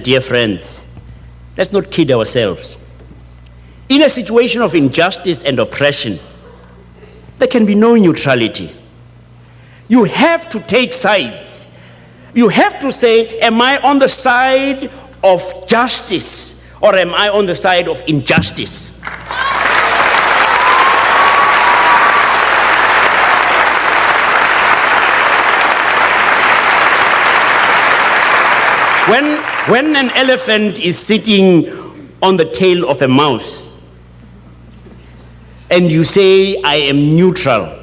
Dear friends, let's not kid ourselves. In a situation of injustice and oppression, there can be no neutrality. You have to take sides. You have to say, am I on the side of justice or am I on the side of injustice? When an elephant is sitting on the tail of a mouse and you say, I am neutral,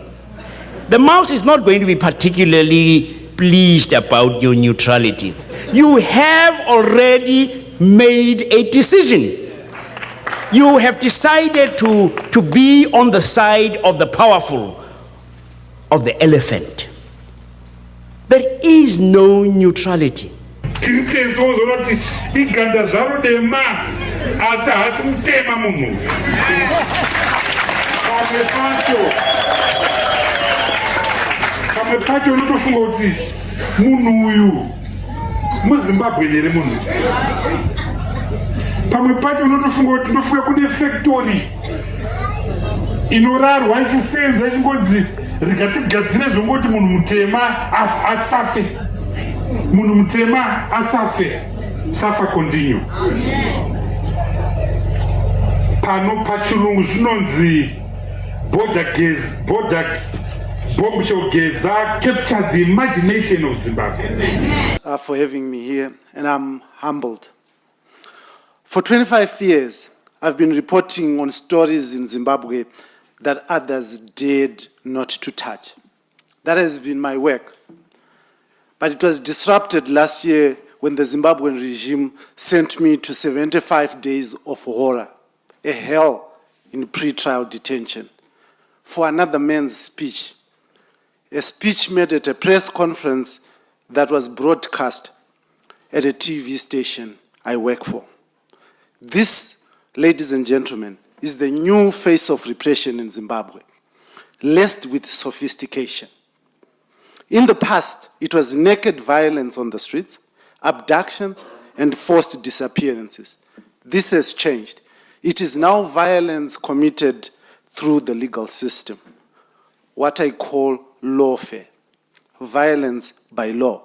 the mouse is not going to be particularly pleased about your neutrality. You have already made a decision. You have decided to be on the side of the powerful, of the elephant. There is no neutrality. Munhu mutema asafe, safa continue. Pano pachirungu zvinonzi border gaze, bombshell gaze captured the imagination of Zimbabwe. For having me here, and I'm humbled. For 25 years, I've been reporting on stories in Zimbabwe that others dared not to touch. That has been my work. But it was disrupted last year when the Zimbabwean regime sent me to 75 days of horror, a hell in pre-trial detention, for another man's speech, a speech made at a press conference that was broadcast at a TV station I work for. This, ladies and gentlemen, is the new face of repression in Zimbabwe, laced with sophistication. In the past, it was naked violence on the streets, abductions, and forced disappearances. This has changed. It is now violence committed through the legal system, what I call lawfare, violence by law.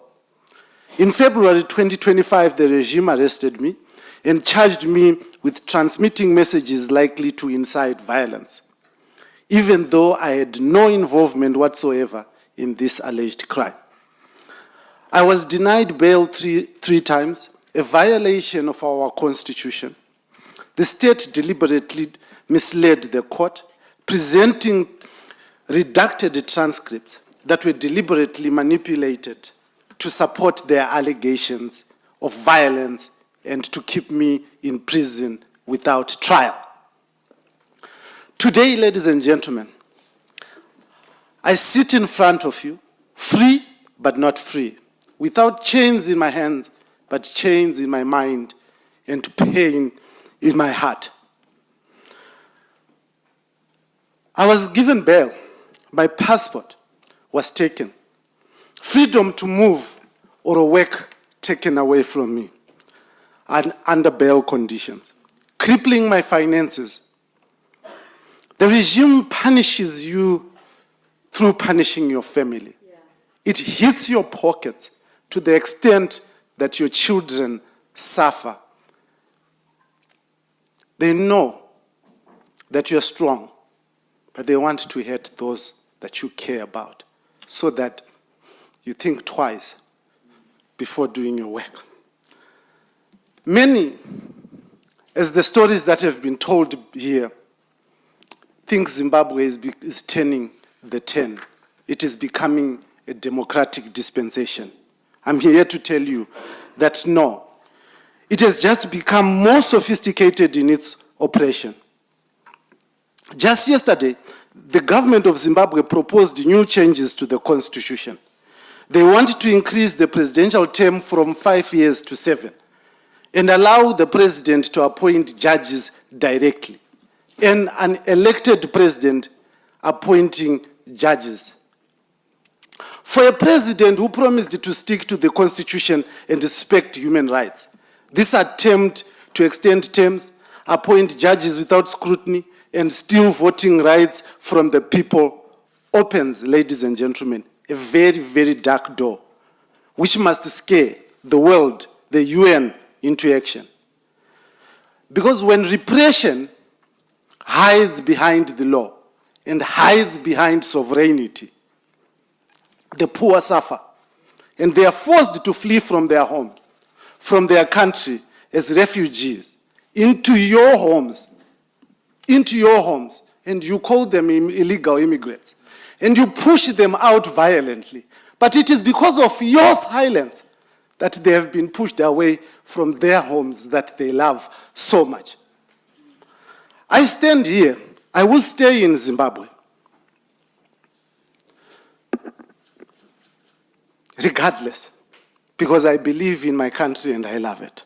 In February 2025, the regime arrested me and charged me with transmitting messages likely to incite violence, even though I had no involvement whatsoever in this alleged crime. I was denied bail three times, a violation of our constitution. The state deliberately misled the court, presenting redacted transcripts that were deliberately manipulated to support their allegations of violence and to keep me in prison without trial. Today, ladies and gentlemen, I sit in front of you, free but not free, without chains in my hands, but chains in my mind and pain in my heart. I was given bail. My passport was taken. Freedom to move or work taken away from me, and under bail conditions, crippling my finances. The regime punishes you through punishing your family. Yeah. It hits your pockets to the extent that your children suffer. They know that you're strong, but they want to hurt those that you care about, so that you think twice before doing your work. Many, as the stories that have been told here, think Zimbabwe is turning the 10. It is becoming a democratic dispensation. I'm here to tell you that no, it has just become more sophisticated in its operation. Just yesterday, the government of Zimbabwe proposed new changes to the constitution. They want to increase the presidential term from 5 years to 7 and allow the president to appoint judges directly and an elected president appointing judges. For a president who promised to stick to the constitution and respect human rights, This attempt to extend terms, appoint judges without scrutiny, and steal voting rights from the people opens, ladies and gentlemen, a very, very dark door, which must scare the world, the UN, into action. Because when repression hides behind the law and hides behind sovereignty, the poor suffer, and they are forced to flee from their home, from their country as refugees, into your homes, and you call them illegal immigrants, and you push them out violently. But it is because of your silence that they have been pushed away from their homes that they love so much. I stand here, I will stay in Zimbabwe, regardless, because I believe in my country and I love it.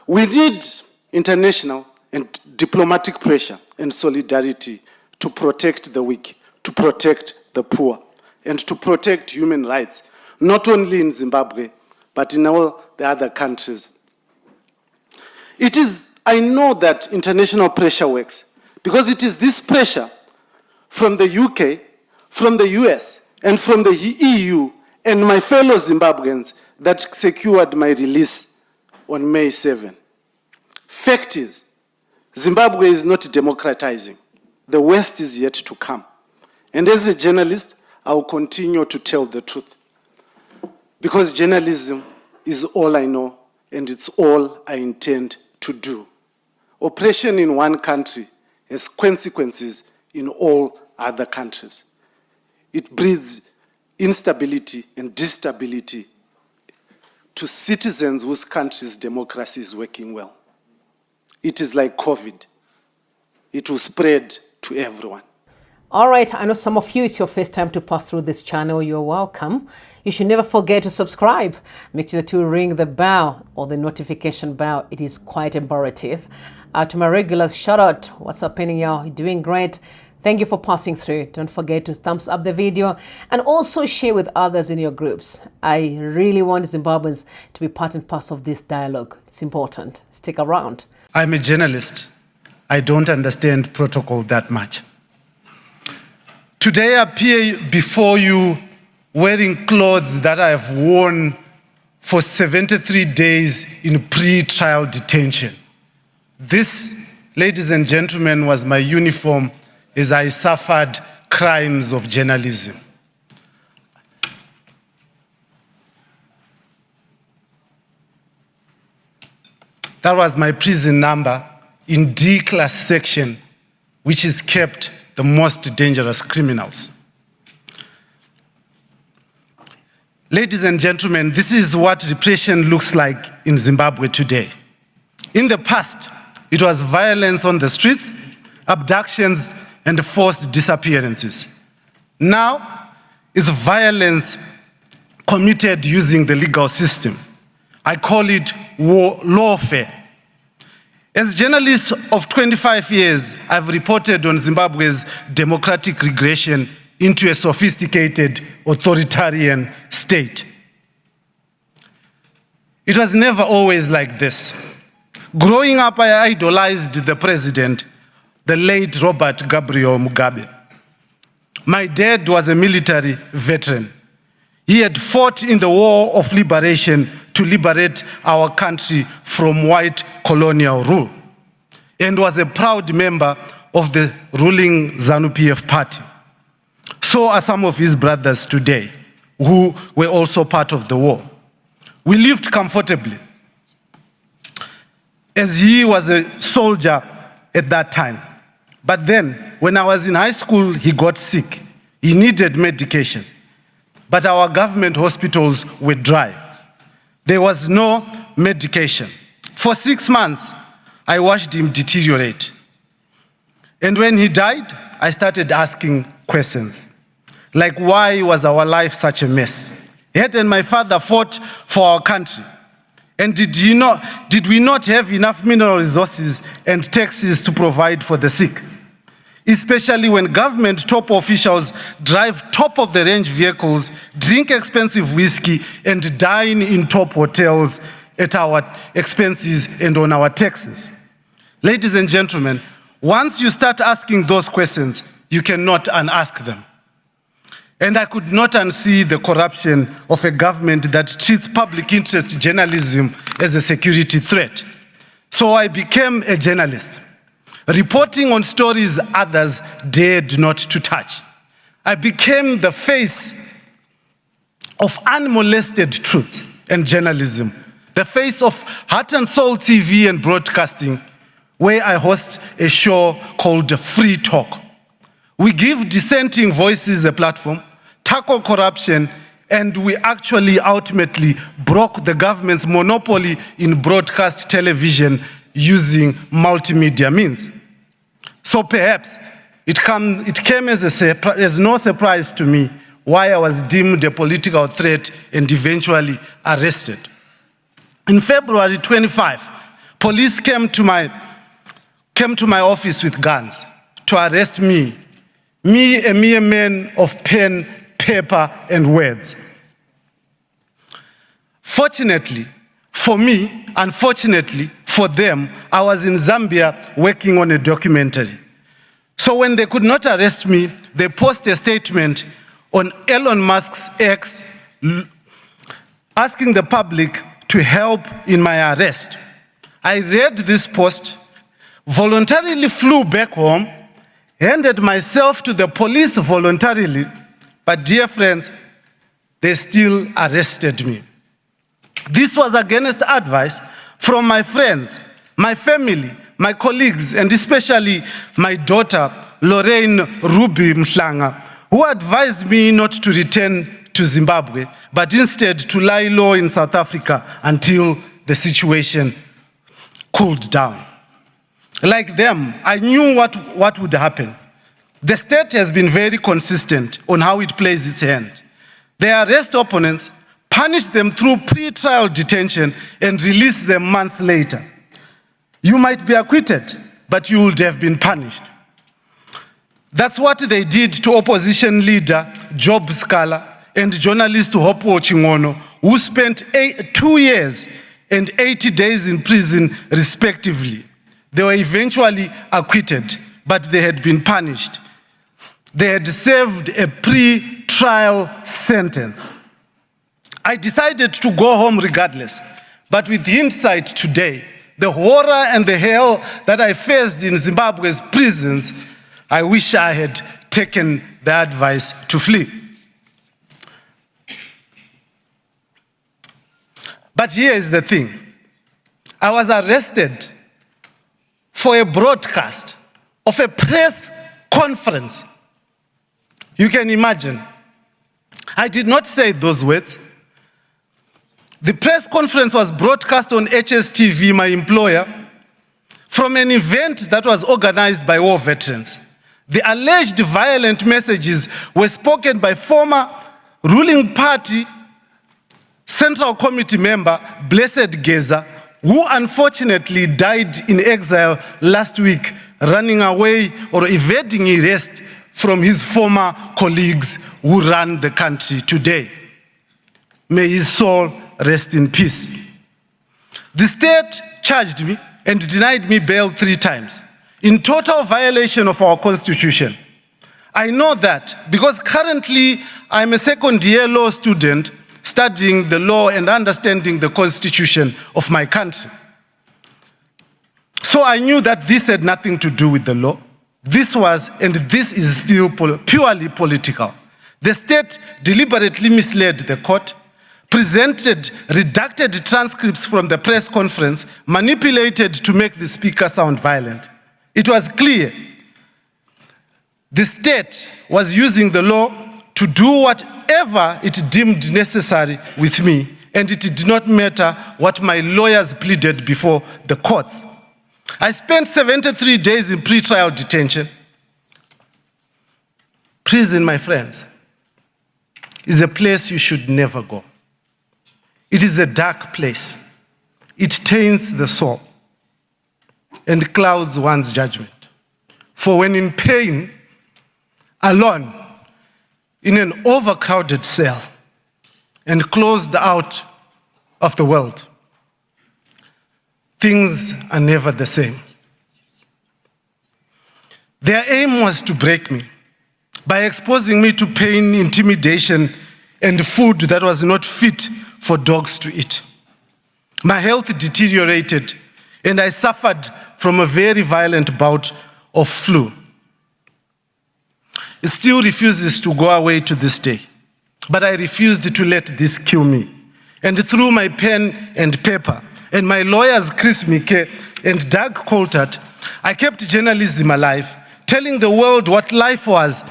We need international and diplomatic pressure and solidarity to protect the weak, to protect the poor, and to protect human rights, not only in Zimbabwe, but in all the other countries. I know that international pressure works, because it is this pressure from the UK, from the US, and from the EU, and my fellow Zimbabweans that secured my release on May 7. Fact is, Zimbabwe is not democratizing. The West is yet to come. And as a journalist, I will continue to tell the truth. Because journalism is all I know, and it's all I intend to do. Oppression in one country has consequences in all other countries. It breeds instability and instability to citizens whose country's democracy is working well. It is like COVID. It will spread to everyone. All right, I know some of you, it's your first time to pass through this channel. You're welcome. You should never forget to subscribe. Make sure that you ring the bell or the notification bell. It is quite imperative. To my regulars, shout out. What's happening, y'all? You're doing great. Thank you for passing through. Don't forget to thumbs up the video and also share with others in your groups. I really want Zimbabweans to be part and parcel of this dialogue. It's important. Stick around. I'm a journalist. I don't understand protocol that much. Today I appear before you wearing clothes that I have worn for 73 days in pre-trial detention. This, ladies and gentlemen, was my uniform as I suffered crimes of journalism. That was my prison number in D class section, which is kept the most dangerous criminals. Ladies and gentlemen, this is what repression looks like in Zimbabwe today. In the past, it was violence on the streets, abductions, and forced disappearances. Now, it's violence committed using the legal system. I call it lawfare. As journalist of 25 years, I've reported on Zimbabwe's democratic regression into a sophisticated authoritarian state. It was never always like this. Growing up, I idolized the president, the late Robert Gabriel Mugabe. My dad was a military veteran. He had fought in the War of Liberation to liberate our country from white colonial rule, and was a proud member of the ruling ZANU-PF party. So are some of his brothers today, who were also part of the war. We lived comfortably, as he was a soldier at that time. But then, when I was in high school, he got sick. He needed medication. But our government hospitals were dry. There was no medication. For 6 months, I watched him deteriorate. And when he died, I started asking questions. Like, why was our life such a mess? Yet and my father fought for our country. And did we not have enough mineral resources and taxes to provide for the sick? Especially when government top officials drive top-of-the-range vehicles, drink expensive whiskey, and dine in top hotels at our expenses and on our taxes. Ladies and gentlemen, once you start asking those questions, you cannot unask them. And I could not unsee the corruption of a government that treats public interest journalism as a security threat. So I became a journalist, reporting on stories others dared not to touch. I became the face of unmolested truth and journalism, the face of Heart and Soul TV and broadcasting, where I host a show called Free Talk. We give dissenting voices a platform, tackle corruption, and we actually ultimately broke the government's monopoly in broadcast television using multimedia means. So perhaps it came as no surprise to me why I was deemed a political threat and eventually arrested. In February 25, police came to my office with guns to arrest me, a mere man of pen, paper, and words. Fortunately for me, unfortunately for them, I was in Zambia working on a documentary. So when they could not arrest me, they posted a statement on Elon Musk's X asking the public to help in my arrest. I read this post, voluntarily flew back home, handed myself to the police voluntarily, but dear friends, they still arrested me. This was against advice from my friends, my family, my colleagues, and especially my daughter, Lorraine Ruby Mhlanga, who advised me not to return to Zimbabwe, but instead to lie low in South Africa until the situation cooled down. Like them, I knew what would happen. The state has been very consistent on how it plays its hand. They arrest opponents, punish them through pre-trial detention, and release them months later. You might be acquitted, but you would have been punished. That's what they did to opposition leader Job Scala and journalist Hopo Chingono, who spent 2 years and 80 days in prison respectively. They were eventually acquitted, but they had been punished. They had served a pre-trial sentence. I decided to go home regardless, but with hindsight today, the horror and the hell that I faced in Zimbabwe's prisons, I wish I had taken the advice to flee. But here is the thing. I was arrested for a broadcast of a press conference. You can imagine. I did not say those words. The press conference was broadcast on HSTV, my employer, from an event that was organized by war veterans. The alleged violent messages were spoken by former ruling party Central Committee member Blessed Geza, who unfortunately died in exile last week, running away or evading arrest from his former colleagues who run the country today. May his soul rest in peace. The state charged me and denied me bail 3 times, in total violation of our constitution. I know that because currently I'm a second-year law student studying the law and understanding the constitution of my country. So I knew that this had nothing to do with the law. This was, and this is still purely political. The state deliberately misled the court, presented redacted transcripts from the press conference, manipulated to make the speaker sound violent. It was clear the state was using the law to do whatever it deemed necessary with me, and it did not matter what my lawyers pleaded before the courts. I spent 73 days in pre-trial detention. Prison, my friends, is a place you should never go. It is a dark place. It taints the soul and clouds one's judgment. For when in pain, alone, in an overcrowded cell, and closed out of the world, things are never the same. Their aim was to break me by exposing me to pain, intimidation, and food that was not fit for dogs to eat. My health deteriorated, and I suffered from a very violent bout of flu. It still refuses to go away to this day, but I refused to let this kill me. And through my pen and paper, and my lawyers Chris Mike and Doug Coulthard, I kept journalism alive, telling the world what life was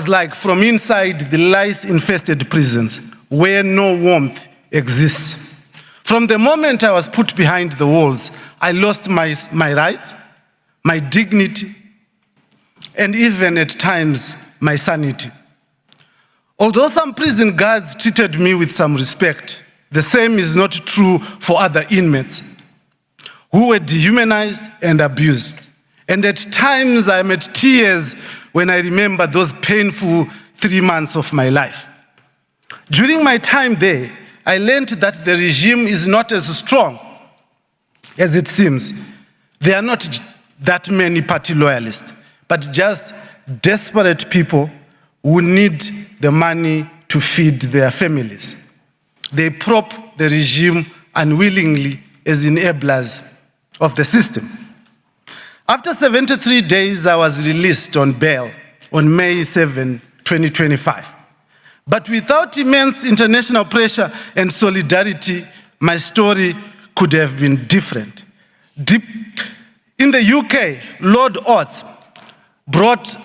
like from inside the lice-infested prisons, where no warmth exists. From the moment I was put behind the walls, I lost my rights, my dignity, and even at times, my sanity. Although some prison guards treated me with some respect, the same is not true for other inmates who were dehumanized and abused. And at times, I'm at tears when I remember those painful 3 months of my life. During my time there, I learned that the regime is not as strong as it seems. There are not that many party loyalists, but just desperate people who need the money to feed their families. They prop the regime unwillingly as enablers of the system. After 73 days, I was released on bail on May 7, 2025. But without immense international pressure and solidarity, my story could have been different. In the UK, Lord Oates brought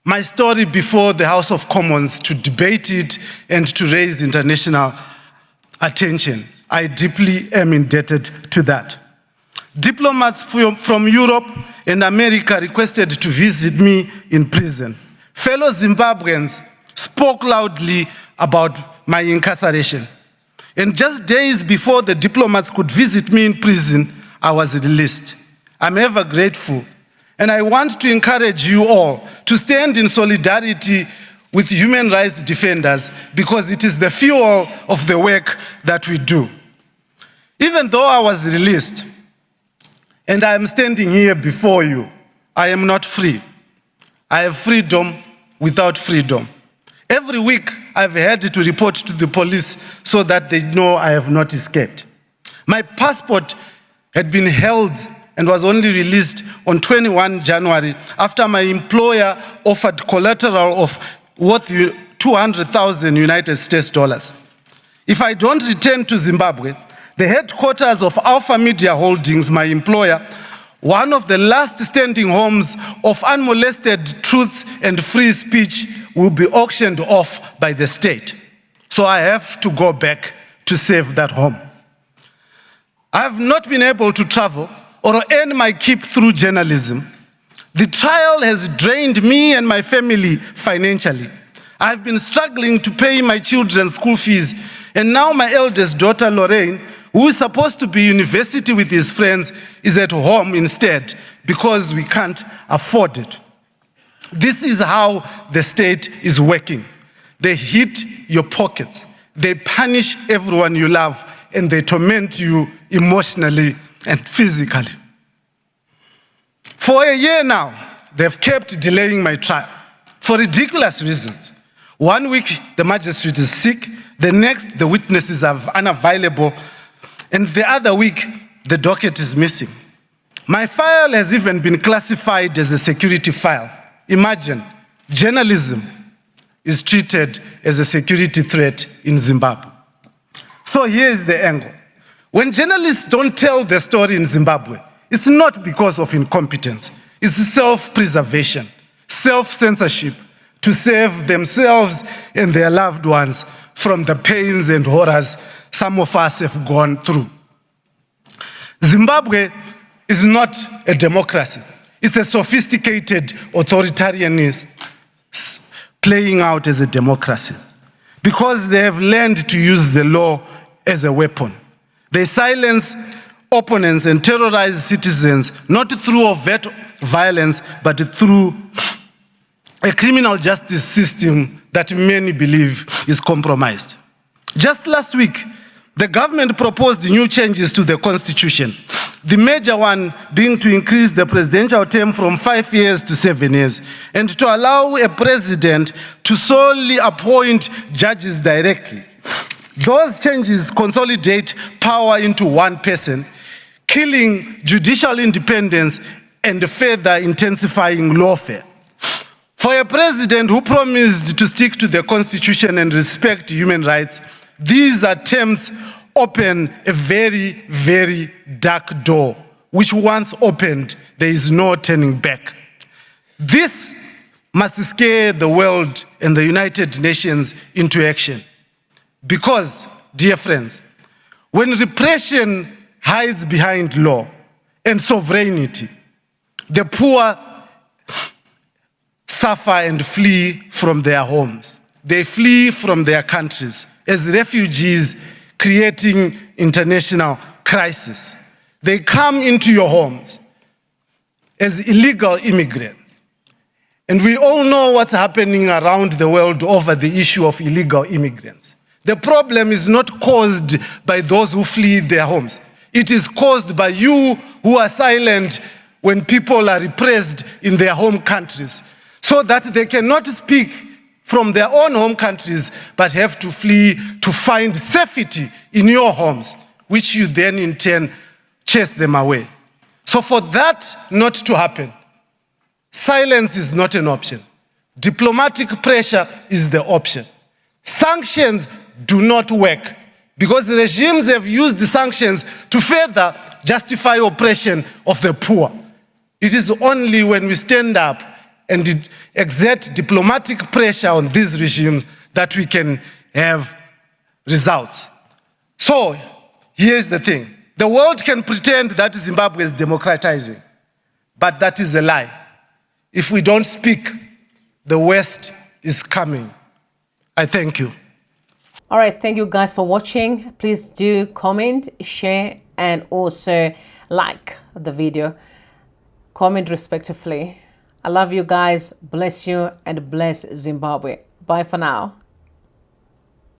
my story before the House of Commons to debate it and to raise international attention. I deeply am indebted to that. Diplomats from Europe and America requested to visit me in prison. Fellow Zimbabweans spoke loudly about my incarceration. And just days before the diplomats could visit me in prison, I was released. I'm ever grateful. And I want to encourage you all to stand in solidarity with human rights defenders because it is the fuel of the work that we do. Even though I was released and I am standing here before you, I am not free. I have freedom without freedom. Every week I've had to report to the police so that they know I have not escaped. My passport had been held and was only released on 21 January after my employer offered collateral of worth 200,000 United States dollars. If I don't return to Zimbabwe, the headquarters of Alpha Media Holdings, my employer, one of the last standing homes of unmolested truths and free speech, will be auctioned off by the state. So I have to go back to save that home. I have not been able to travel or earn my keep through journalism. The trial has drained me and my family financially. I've been struggling to pay my children's school fees, and now my eldest daughter, Lorraine, who is supposed to be university with his friends, is at home instead because we can't afford it. This is how the state is working. They hit your pockets. They punish everyone you love, and they torment you emotionally and physically. For a year now, they've kept delaying my trial for ridiculous reasons. 1 week, the magistrate is sick. The next, the witnesses are unavailable. And the other week, the docket is missing. My file has even been classified as a security file. Imagine, journalism is treated as a security threat in Zimbabwe. So here's the angle. When journalists don't tell the story in Zimbabwe, it's not because of incompetence. It's self-preservation, self-censorship to save themselves and their loved ones from the pains and horrors some of us have gone through. Zimbabwe is not a democracy. It's a sophisticated authoritarianism playing out as a democracy because they have learned to use the law as a weapon. They silence opponents and terrorize citizens, not through overt violence, but through a criminal justice system that many believe is compromised. Just last week, The government proposed new changes to the constitution. The major one being to increase the presidential term from 5 years to 7 years, and to allow a president to solely appoint judges directly. Those changes consolidate power into one person, killing judicial independence and further intensifying lawfare. For a president who promised to stick to the constitution and respect human rights, these attempts open a very, very dark door, which once opened, there is no turning back. This must scare the world and the United Nations into action. Because, dear friends, when repression hides behind law and sovereignty, the poor suffer and flee from their homes. They flee from their countries as refugees, creating international crisis. They come into your homes as illegal immigrants. And we all know what's happening around the world over the issue of illegal immigrants. The problem is not caused by those who flee their homes. It is caused by you who are silent when people are repressed in their home countries, so that they cannot speak from their own home countries, but have to flee to find safety in your homes, which you then in turn chase them away. So for that not to happen, silence is not an option. Diplomatic pressure is the option. Sanctions do not work because regimes have used the sanctions to further justify oppression of the poor. It is only when we stand up and exert diplomatic pressure on these regimes that we can have results. So, here's the thing. The world can pretend that Zimbabwe is democratizing, but that is a lie. If we don't speak, the West is coming. I thank you. All right, thank you guys for watching. Please do comment, share, and also like the video. Comment respectively. I love you guys. Bless you and bless Zimbabwe. Bye for now.